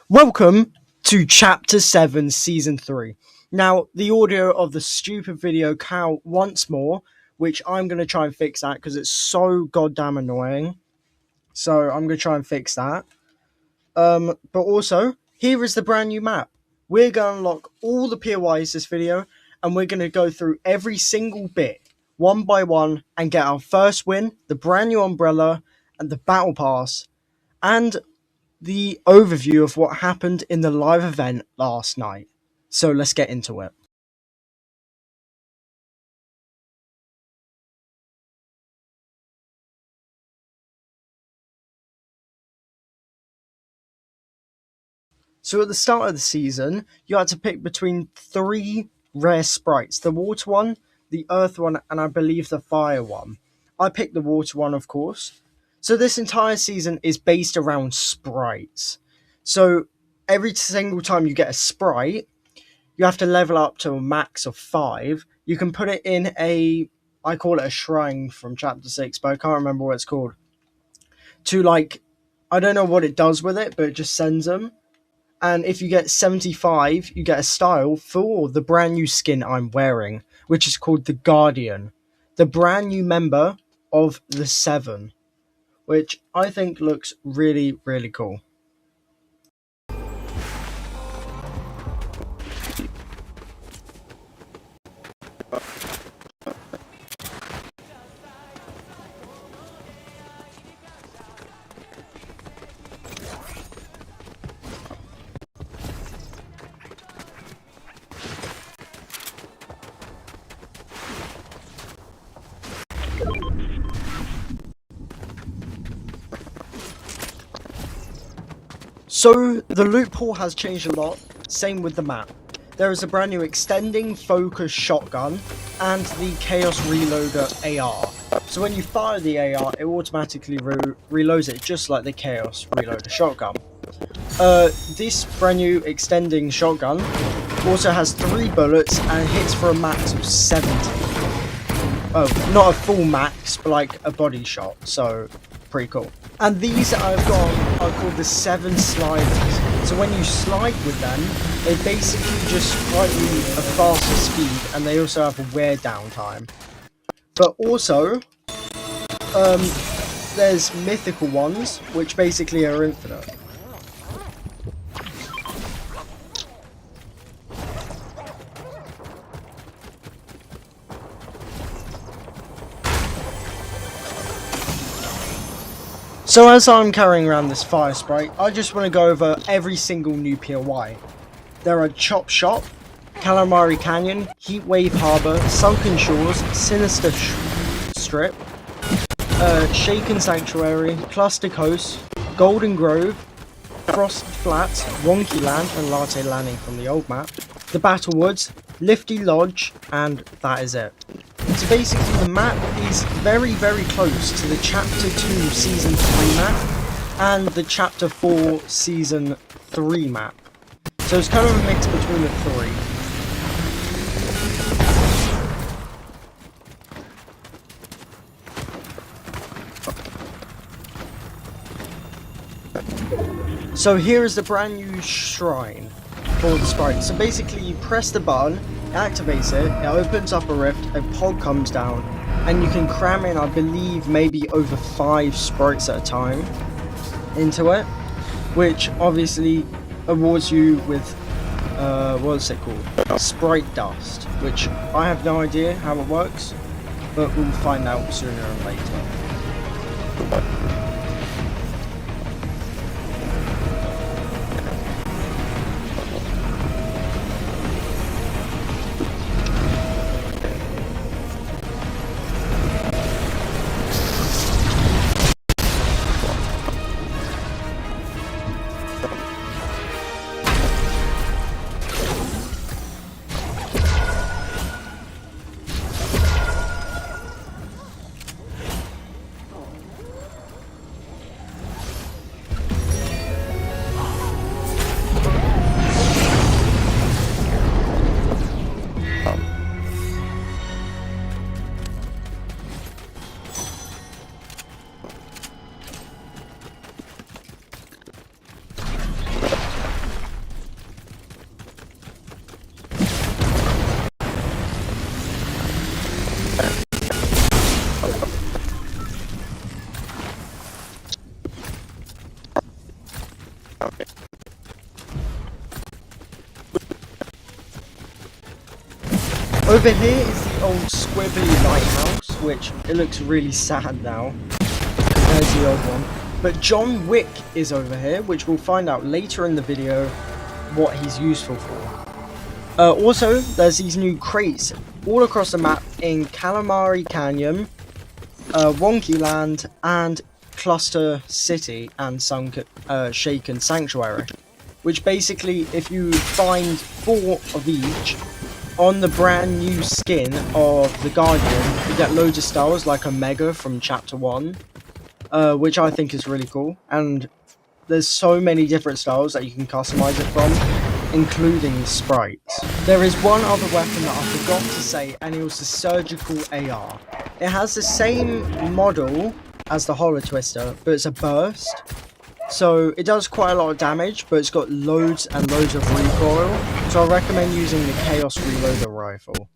Welcome to Chapter 7, Season 3. Now, the audio of the stupid video count once more, which I'm going to try and fix that because it's so goddamn annoying. So, I'm going to try and fix that. But also, here is the brand new map. We're going to unlock all the POIs this video, and we're going to go through every single bit, one by one, and get our first win, the brand new umbrella, and the battle pass, and the overview of what happened in the live event last night. So let's get into it. So at the start of the season, you had to pick between three rare sprites. The water one, the earth one, and I believe the fire one. I picked the water one, of course. So this entire season is based around sprites. So every single time you get a sprite, you have to level up to a max of 5. You can put it in I call it a shrine from chapter 6, but I can't remember what it's called. I don't know what it does with it, but it just sends them. And if you get 75, you get a style for the brand new skin I'm wearing, which is called the Guardian. The brand new member of the 7, which I think looks really, really cool. So, the loot pool has changed a lot, same with the map. There is a brand new extending focus shotgun and the Chaos Reloader AR. So when you fire the AR, it automatically reloads it just like the Chaos Reloader shotgun. This brand new extending shotgun also has 3 bullets and hits for a max of 70. Oh, not a full max, but like a body shot, so pretty cool. And these that I've got are called the 7 sliders. So when you slide with them, they basically just slightly a faster speed, and they also have a wear down time. But also, there's mythical ones, which basically are infinite. So as I'm carrying around this fire sprite, I just want to go over every single new POI. There are Chop Shop, Calamari Canyon, Heatwave Harbour, Sunken Shores, Sinister Strip, Shaken Sanctuary, Cluster Coast, Golden Grove, Frost Flats, Wonky Land and Latte Landing from the old map, the Battle Woods, Lifty Lodge, and that is it. So basically the map is very, very close to the Chapter 2 Season 3 map and the Chapter 4 Season 3 map. So it's kind of a mix between the 3. So here is the brand new shrine for the sprite. So basically you press the button, it activates it, it opens up a rift, a pod comes down, and you can cram in, I believe, maybe over 5 sprites at a time into it, which obviously awards you with, what's it called? Sprite dust, which I have no idea how it works, but we'll find out sooner or later. Over here is the old squibbly lighthouse, which it looks really sad now compared to the old one. But John Wick is over here, which we'll find out later in the video what he's useful for. Also, there's these new crates all across the map in Calamari Canyon, Wonky Land, and Cluster City and Shaken Sanctuary. Which basically, if you find 4 of each, on the brand new skin of the Guardian, you get loads of stars like a Mega from Chapter 1, which I think is really cool. And there's so many different styles that you can customize it from, including sprites. There is one other weapon that I forgot to say, and it was the Surgical AR. It has the same model as the Hollow Twister, but it's a burst. So it does quite a lot of damage, but it's got loads and loads of recoil, so I recommend using the Chaos Reloader rifle.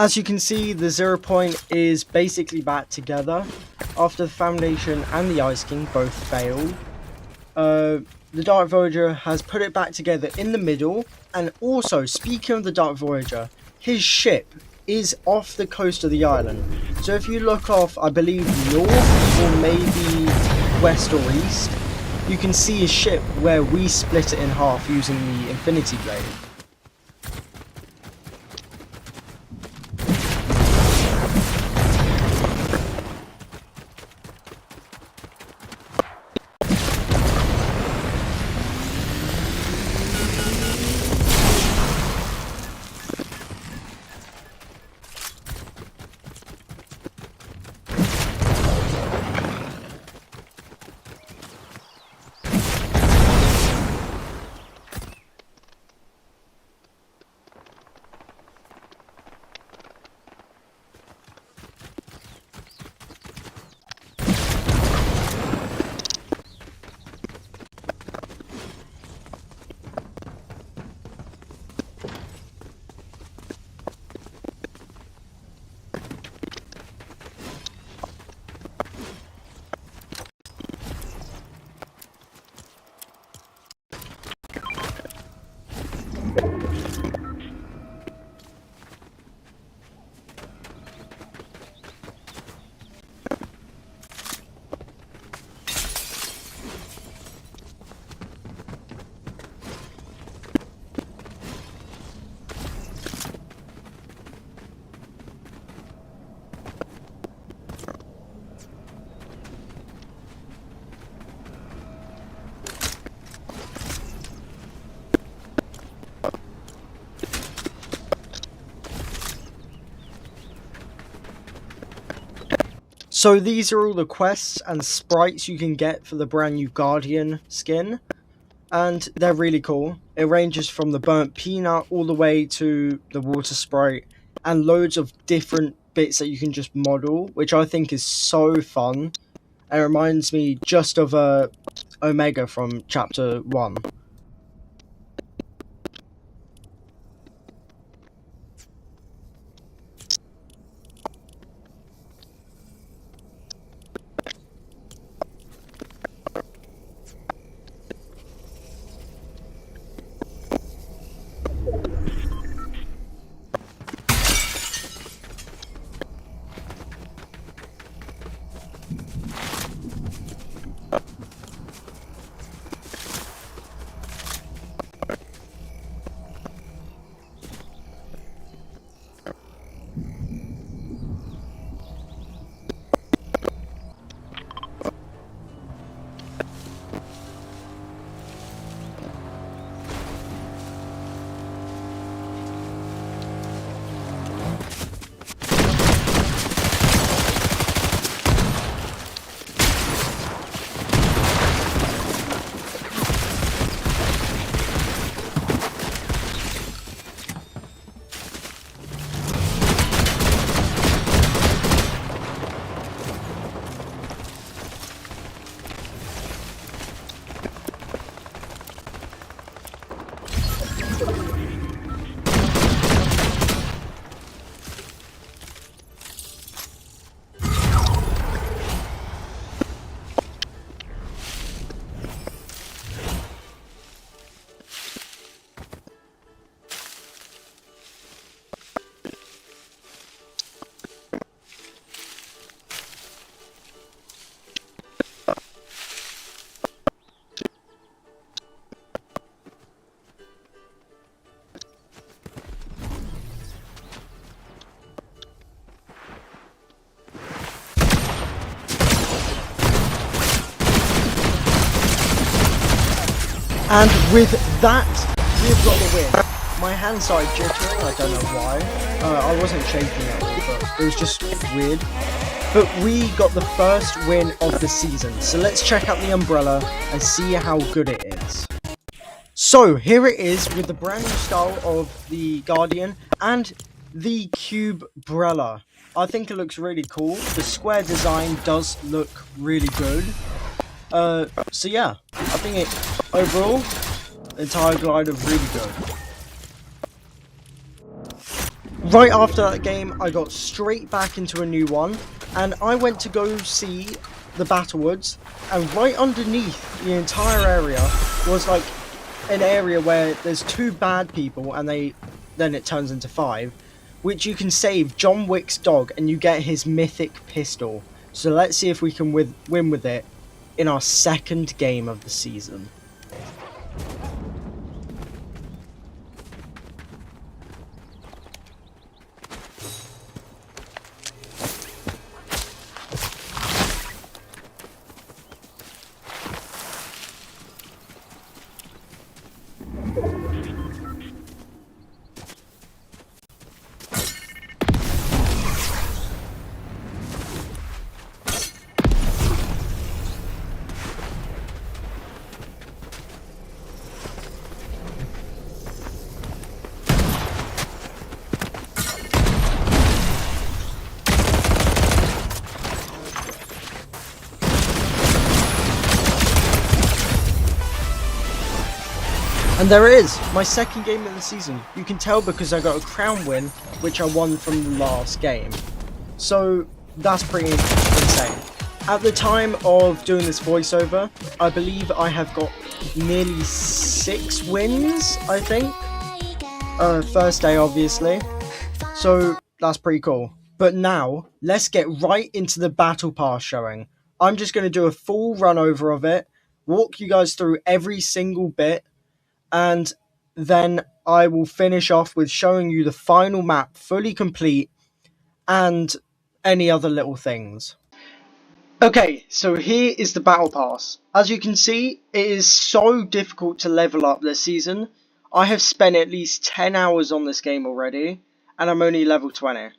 As you can see, the 0 point is basically back together after the Foundation and the Ice King both failed. The Dark Voyager has put it back together in the middle, and also, speaking of the Dark Voyager, his ship is off the coast of the island. So if you look off, I believe, north or maybe west or east, you can see his ship where we split it in half using the Infinity Blade. So these are all the quests and sprites you can get for the brand new Guardian skin, and they're really cool. It ranges from the burnt peanut all the way to the water sprite, and loads of different bits that you can just model, which I think is so fun. It reminds me just of Omega from Chapter 1. And with that, we've got the win. My hand started jittering, I don't know why. I wasn't shaking it, but it was just weird. But we got the first win of the season, so let's check out the umbrella and see how good it is. So here it is with the brand new style of the Guardian and the cube umbrella. I think it looks really cool. The square design does look really good. So yeah, I think it overall, the entire glider really good. Right after that game, I got straight back into a new one, and I went to go see the Battle Woods, and right underneath the entire area was like an area where there's 2 bad people, and then it turns into 5, which you can save John Wick's dog, and you get his mythic pistol. So let's see if we can win with it in our second game of the season. And there it is, my second game of the season. You can tell because I got a crown win, which I won from the last game. So that's pretty insane. At the time of doing this voiceover, I believe I have got nearly 6 wins, I think. First day, obviously. So that's pretty cool. But now, let's get right into the Battle Pass showing. I'm just going to do a full run over of it, walk you guys through every single bit, and then I will finish off with showing you the final map fully complete and any other little things. Okay, so here is the Battle Pass. As you can see, it is so difficult to level up this season. I have spent at least 10 hours on this game already, and I'm only level 20.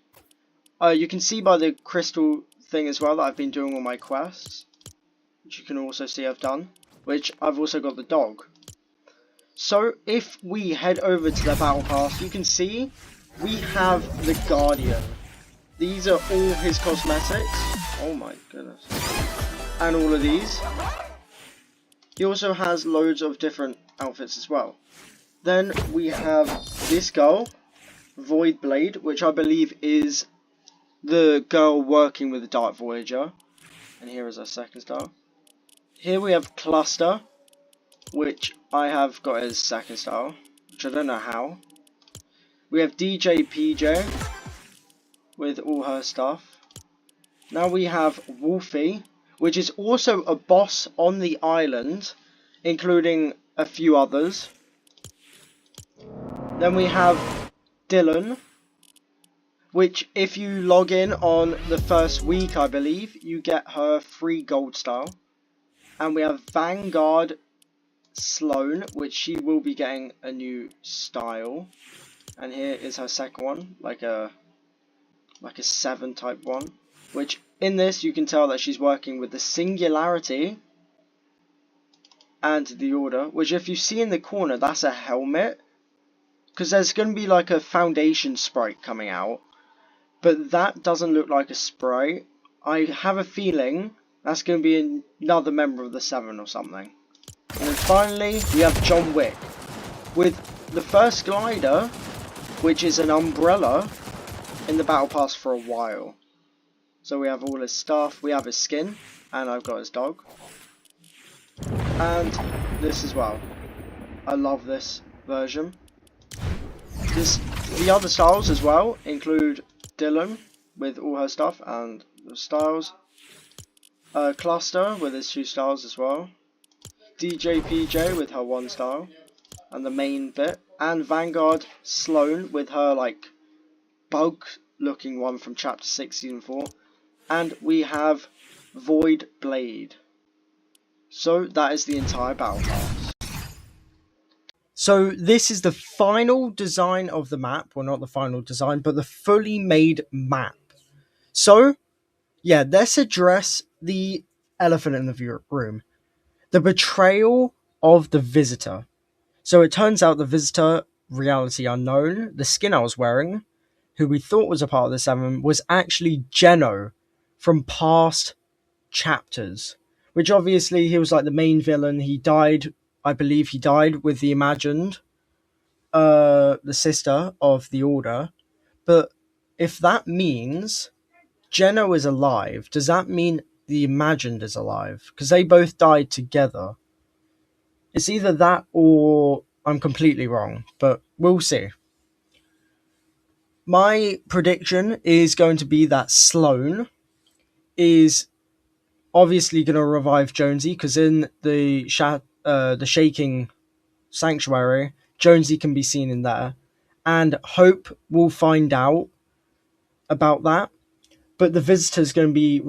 You can see by the crystal thing as well that I've been doing all my quests, which you can also see I've done, which I've also got the dog. So if we head over to the Battle Pass, you can see we have the Guardian. These are all his cosmetics. Oh my goodness. And all of these. He also has loads of different outfits as well. Then we have this girl, Void Blade, which I believe is the girl working with the Dark Voyager. And here is our second star. Here we have Cluster, which I have got as second star, which I don't know how. We have DJ PJ with all her stuff. Now we have Wolfie, which is also a boss on the island, including a few others. Then we have Dylan, which if you log in on the first week, I believe, you get her free gold star. And we have Vanguard Sloan, which she will be getting a new style, and here is her second one, like a 7 type one, which in this you can tell that she's working with the Singularity and the Order, which if you see in the corner, that's a helmet, because there's going to be like a Foundation sprite coming out, but that doesn't look like a sprite. I have a feeling that's going to be another member of the 7 or something. And then finally, we have John Wick, with the first glider, which is an umbrella, in the Battle Pass for a while. So we have all his stuff, we have his skin, and I've got his dog. And this as well. I love this version. The other styles as well include Dylan, with all her stuff, and the styles. Cluster, with his 2 styles as well. DJ PJ with her 1 style and the main bit, and Vanguard Sloan with her like bug looking one from chapter 6 season 4, and we have Void Blade. So that is the entire Battle Pass. So this is the final design of the map, well not the final design, but the fully made map. So yeah, let's address the elephant in the room. The betrayal of the Visitor. So it turns out the Visitor, Reality Unknown, the skin I was wearing, who we thought was a part of the 7, was actually Geno from past chapters. Which obviously he was like the main villain. He died, I believe he died with the Imagined, the sister of the Order. But if that means Geno is alive, does that mean the Imagined is alive? Because they both died together. It's either that or I'm completely wrong, but we'll see. My prediction is going to be that Sloane is obviously going to revive Jonesy, because in the Shaking Sanctuary, Jonesy can be seen in there, and Hope will find out about that. But the Visitor's going to be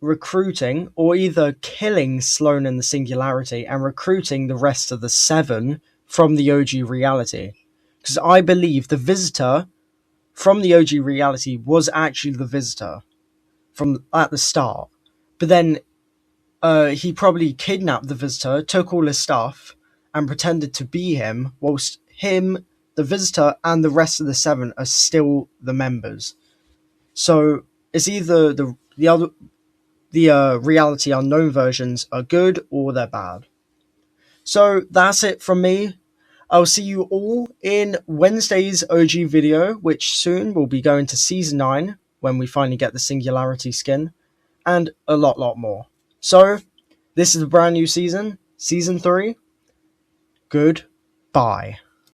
recruiting, or either killing Sloane in the Singularity and recruiting the rest of the 7 from the OG reality. Because I believe the Visitor from the OG reality was actually the Visitor from at the start. But then he probably kidnapped the Visitor, took all his stuff, and pretended to be him, whilst him, the Visitor, and the rest of the 7 are still the members. So it's either the reality unknown versions are good or they're bad. So that's it from me. I'll see you all in Wednesday's OG video, which soon will be going to Season 9, when we finally get the Singularity skin, and a lot more. So, this is a brand new season, Season 3. Goodbye.